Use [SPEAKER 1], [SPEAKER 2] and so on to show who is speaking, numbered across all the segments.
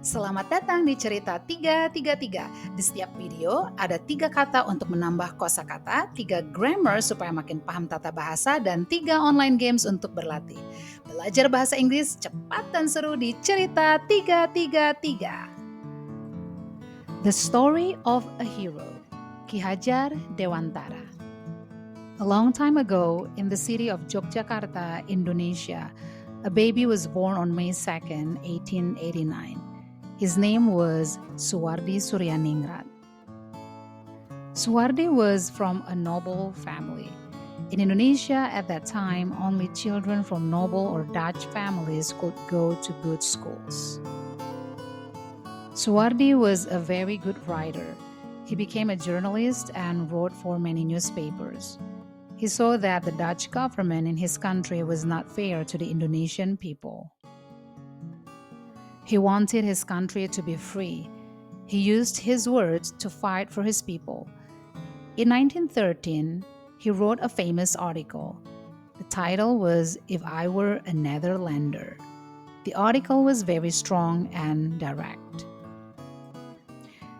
[SPEAKER 1] Selamat datang di Cerita 333. Di setiap video ada 3 kata untuk menambah kosakata, 3 grammar supaya makin paham tata bahasa, dan 3 online games untuk berlatih. Belajar bahasa Inggris cepat dan seru di Cerita 333. The Story of a Hero, Ki Hajar Dewantara. A long time ago, in the city of Yogyakarta, Indonesia, a baby was born on May 2nd, 1889. His name was Suwardi Suryaningrat. Suwardi was from a noble family. In Indonesia at that time, only children from noble or Dutch families could go to good schools. Suwardi was a very good writer. He became a journalist and wrote for many newspapers. He saw that the Dutch government in his country was not fair to the Indonesian people. He wanted his country to be free. He used his words to fight for his people. In 1913, he wrote a famous article. The title was If I Were a Netherlander. The article was very strong and direct.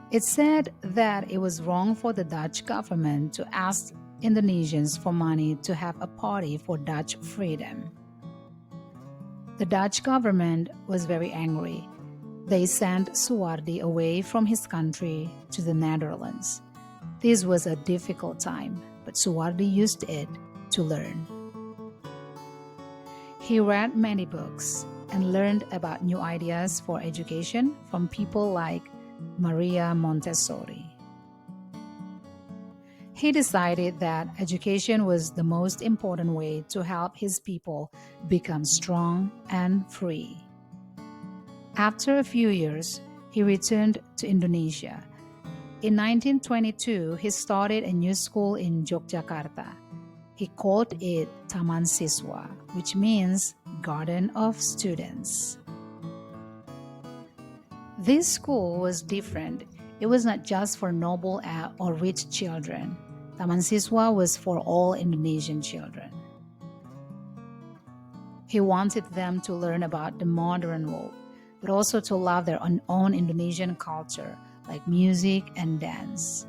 [SPEAKER 1] It said that it was wrong for the Dutch government to ask Indonesians for money to have a party for Dutch freedom. The Dutch government was very angry. They sent Suwardi away from his country to the Netherlands. This was a difficult time, but Suwardi used it to learn. He read many books and learned about new ideas for education from people like Maria Montessori. He decided that education was the most important way to help his people become strong and free. After a few years, he returned to Indonesia. In 1922, he started a new school in Yogyakarta. He called it Taman Siswa, which means Garden of Students. This school was different. It was not just for noble or rich children. Taman Siswa was for all Indonesian children. He wanted them to learn about the modern world, but also to love their own Indonesian culture, like music and dance.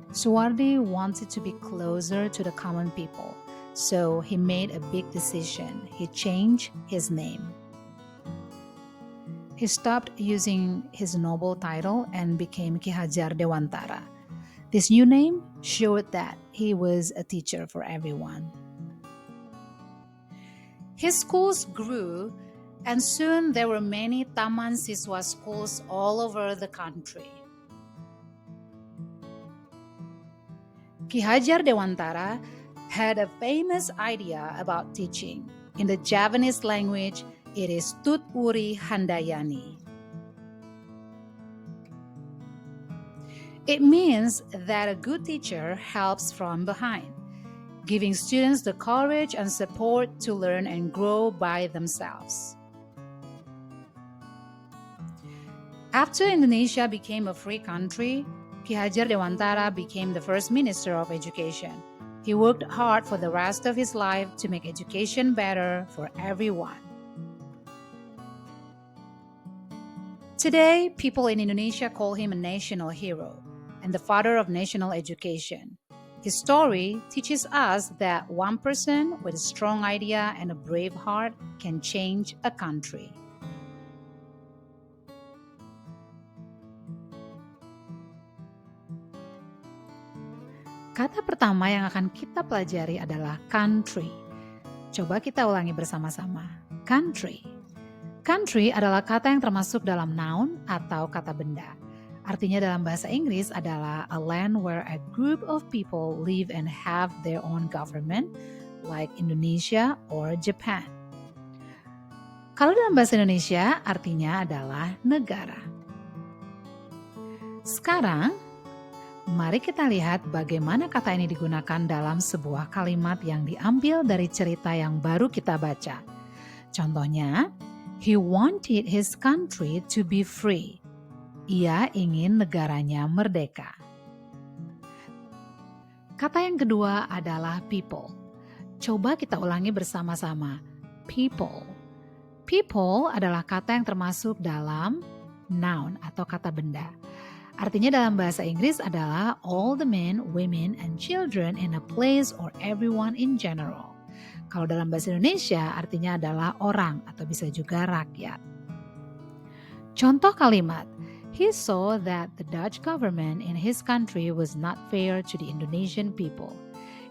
[SPEAKER 1] Suwardi wanted to be closer to the common people, so he made a big decision. He changed his name. He stopped using his noble title and became Ki Hajar Dewantara. This new name showed that he was a teacher for everyone. His schools grew, and soon there were many Taman Siswa schools all over the country. Ki Hajar Dewantara had a famous idea about teaching. In the Javanese language, it is Tut Uri Handayani. It means that a good teacher helps from behind, giving students the courage and support to learn and grow by themselves. After Indonesia became a free country, Ki Hajar Dewantara became the first Minister of Education. He worked hard for the rest of his life to make education better for everyone. Today, people in Indonesia call him a national hero and the father of national education. His story teaches us that one person with a strong idea and a brave heart can change a country. Kata pertama yang akan kita pelajari adalah country. Coba kita ulangi bersama-sama. Country. Country adalah kata yang termasuk dalam noun atau kata benda. Artinya dalam bahasa Inggris adalah a land where a group of people live and have their own government, like Indonesia or Japan. Kalau dalam bahasa Indonesia, artinya adalah negara. Sekarang, mari kita lihat bagaimana kata ini digunakan dalam sebuah kalimat yang diambil dari cerita yang baru kita baca. Contohnya, he wanted his country to be free. Ia ingin negaranya merdeka. Kata yang kedua adalah people. Coba kita ulangi bersama-sama. People. People adalah kata yang termasuk dalam noun atau kata benda. Artinya dalam bahasa Inggris adalah all the men, women, and children in a place or everyone in general. Kalau dalam bahasa Indonesia artinya adalah orang atau bisa juga rakyat. Contoh kalimat, he saw that the Dutch government in his country was not fair to the Indonesian people.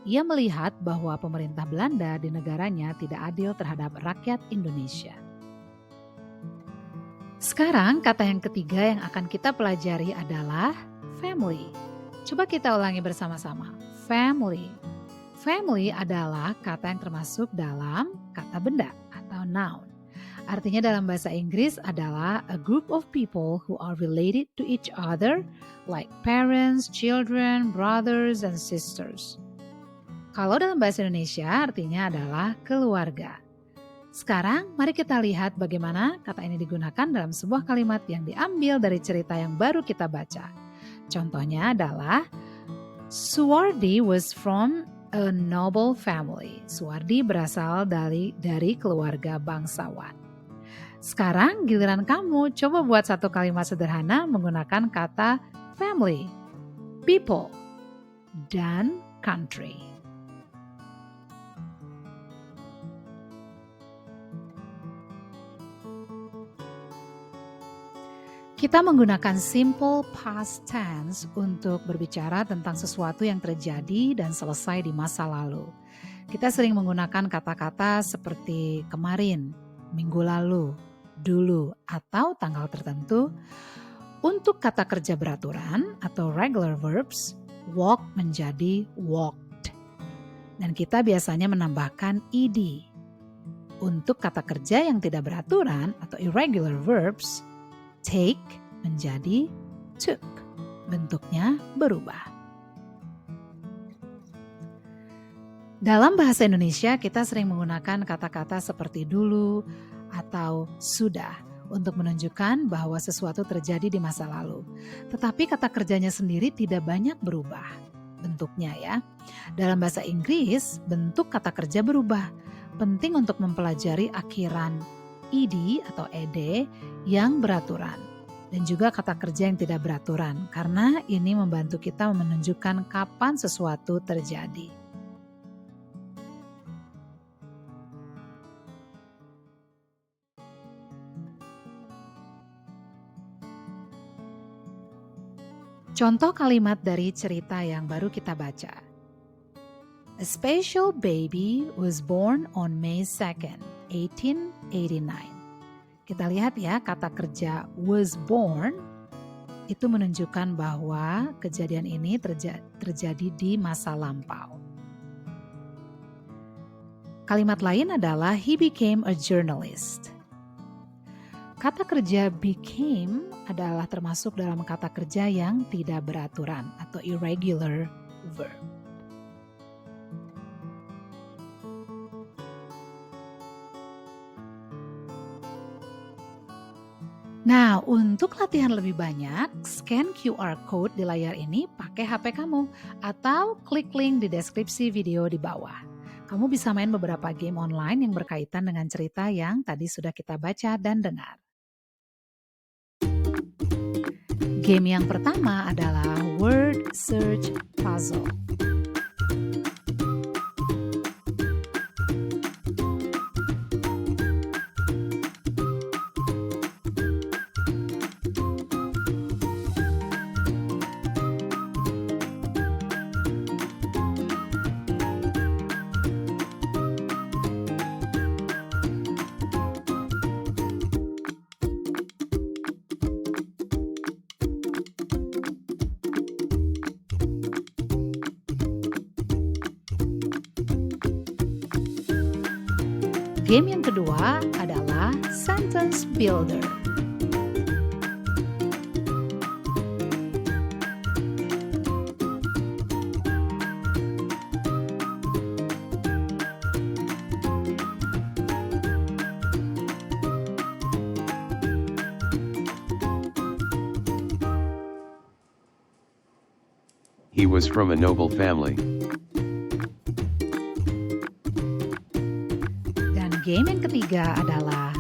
[SPEAKER 1] Ia melihat bahwa pemerintah Belanda di negaranya tidak adil terhadap rakyat Indonesia. Sekarang kata yang ketiga yang akan kita pelajari adalah family. Coba kita ulangi bersama-sama. Family. Family adalah kata yang termasuk dalam kata benda atau noun. Artinya dalam bahasa Inggris adalah a group of people who are related to each other like parents, children, brothers, and sisters. Kalau dalam bahasa Indonesia artinya adalah keluarga. Sekarang mari kita lihat bagaimana kata ini digunakan dalam sebuah kalimat yang diambil dari cerita yang baru kita baca. Contohnya adalah Suwardi was from a noble family. Suwardi berasal dari keluarga bangsawan. Sekarang giliran kamu coba buat satu kalimat sederhana menggunakan kata family, people, dan country. Kita menggunakan simple past tense untuk berbicara tentang sesuatu yang terjadi dan selesai di masa lalu. Kita sering menggunakan kata-kata seperti kemarin, minggu lalu, dulu, atau tanggal tertentu. Untuk kata kerja beraturan atau regular verbs, walk menjadi walked. Dan kita biasanya menambahkan ed. Untuk kata kerja yang tidak beraturan atau irregular verbs, take menjadi took. Bentuknya berubah. Dalam bahasa Indonesia kita sering menggunakan kata-kata seperti dulu atau sudah untuk menunjukkan bahwa sesuatu terjadi di masa lalu. Tetapi kata kerjanya sendiri tidak banyak berubah bentuknya ya. Dalam bahasa Inggris bentuk kata kerja berubah. Penting untuk mempelajari akhiran ed atau ed yang beraturan dan juga kata kerja yang tidak beraturan karena ini membantu kita menunjukkan kapan sesuatu terjadi. Contoh kalimat dari cerita yang baru kita baca. A special baby was born on May 2nd, 1889. Kita lihat ya, kata kerja was born itu menunjukkan bahwa kejadian ini terjadi di masa lampau. Kalimat lain adalah he became a journalist. Kata kerja became adalah termasuk dalam kata kerja yang tidak beraturan atau irregular verb. Nah, untuk latihan lebih banyak, scan QR code di layar ini pakai HP kamu atau klik link di deskripsi video di bawah. Kamu bisa main beberapa game online yang berkaitan dengan cerita yang tadi sudah kita baca dan dengar. Game yang pertama adalah Word Search Puzzle. Game yang kedua adalah Sentence Builder.
[SPEAKER 2] He was from a noble family.
[SPEAKER 1] Dan game yang ketiga adalah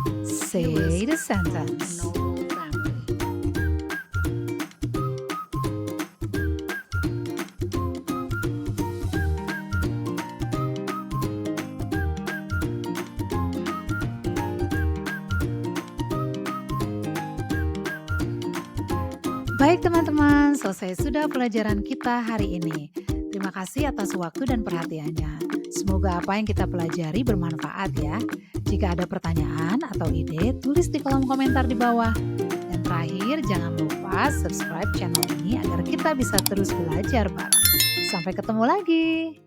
[SPEAKER 1] Say the sentence.
[SPEAKER 3] Noble family.
[SPEAKER 1] Baik teman-teman, selesai sudah pelajaran kita hari ini. Terima kasih atas waktu dan perhatiannya. Semoga apa yang kita pelajari bermanfaat ya. Jika ada pertanyaan atau ide, tulis di kolom komentar di bawah. Dan terakhir, jangan lupa subscribe channel ini agar kita bisa terus belajar bareng. Sampai ketemu lagi.